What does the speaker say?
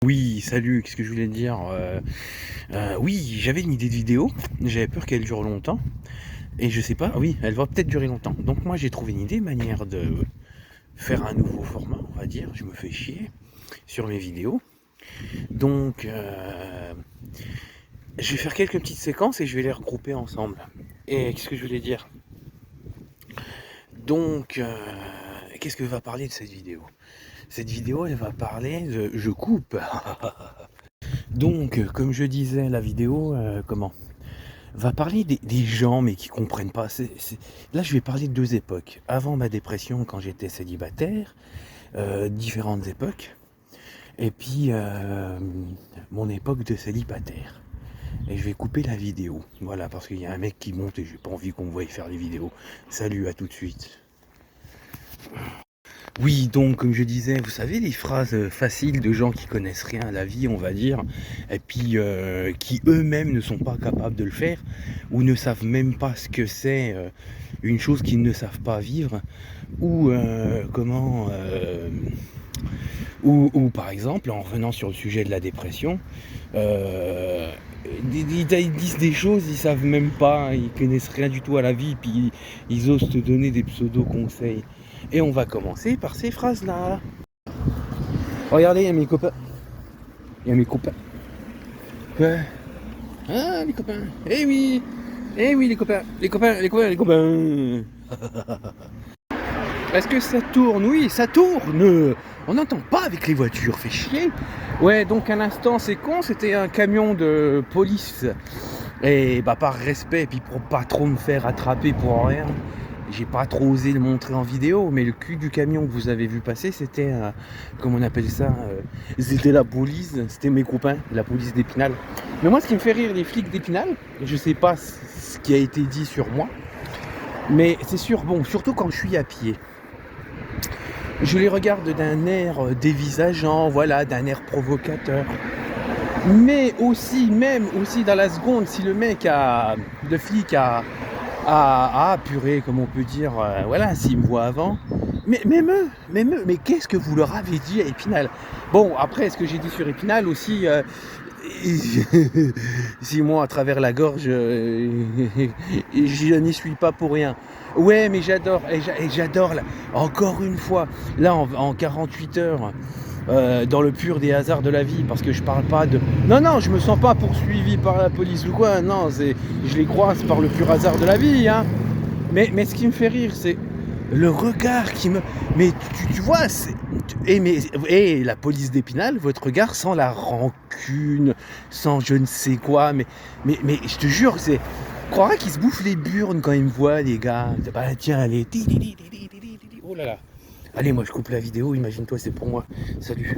Oui, salut, qu'est-ce que je voulais te dire? Oui, j'avais une idée de vidéo, j'avais peur qu'elle dure longtemps, et je sais pas, oui, elle va peut-être durer longtemps. Donc moi j'ai trouvé une idée, manière de faire un nouveau format, on va dire, je me fais chier sur mes vidéos. Donc je vais faire quelques petites séquences et je vais les regrouper ensemble. Et qu'est-ce que je voulais dire? Donc, qu'est-ce que va parler de cette vidéo? Cette vidéo, elle va parler de... Je coupe. Donc, comme je disais, la vidéo, comment? Va parler des gens, mais qui comprennent pas. Là, je vais parler de deux époques. Avant ma dépression, quand j'étais célibataire, différentes époques. Et puis, mon époque de célibataire. Et je vais couper la vidéo. Voilà, parce qu'il y a un mec qui monte et j'ai pas envie qu'on me voie faire les vidéos. Salut, à tout de suite. Oui, donc, comme je disais, vous savez, les phrases faciles de gens qui connaissent rien à la vie, on va dire, et puis qui eux-mêmes ne sont pas capables de le faire, ou ne savent même pas ce que c'est une chose qu'ils ne savent pas vivre, ou ou par exemple, en revenant sur le sujet de la dépression, euh, ils disent des choses, ils savent même pas, ils connaissent rien du tout à la vie, puis ils osent te donner des pseudo-conseils. Et on va commencer par ces phrases-là. Regardez, il y a mes copains. Il y a mes copains. Ouais. Ah, les copains. Eh oui. Eh oui, les copains. Les copains, les copains, les copains. Est-ce que ça tourne? Oui, ça tourne. On n'entend pas avec les voitures, fait chier. Ouais, donc un instant, c'est con, c'était un camion de police. Et bah par respect, puis pour pas trop me faire attraper pour rien, j'ai pas trop osé le montrer en vidéo, mais le cul du camion que vous avez vu passer, c'était, comment on appelle ça, c'était la police, c'était mes copains, la police d'Épinal. Mais moi, ce qui me fait rire, les flics d'Épinal, je sais pas ce qui a été dit sur moi, mais c'est sûr, bon, surtout quand je suis à pied. Je les regarde d'un air dévisageant, voilà, d'un air provocateur. Mais aussi, même aussi dans la seconde, si le mec le flic a purée, comme on peut dire, voilà, s'il me voit avant. Mais qu'est-ce que vous leur avez dit à Épinal? Bon, après, ce que j'ai dit sur Épinal aussi, si moi, à travers la gorge, je n'y suis pas pour rien. Ouais, mais j'adore, et j'adore, là, encore une fois, là, en 48 heures, dans le pur des hasards de la vie, parce que je parle pas de... Non, non, je me sens pas poursuivi par la police ou quoi, non, je les croise par le pur hasard de la vie, hein. Mais ce qui me fait rire, c'est le regard qui me... Mais tu vois, et la police d'Épinal, votre regard sans la rancune, sans je ne sais quoi, mais je te jure, c'est... Croirait qu'ils se bouffent les burnes quand ils me voient, les gars. Bah tiens, allez. Oh là là. Allez, moi je coupe la vidéo, imagine-toi, c'est pour moi. Salut.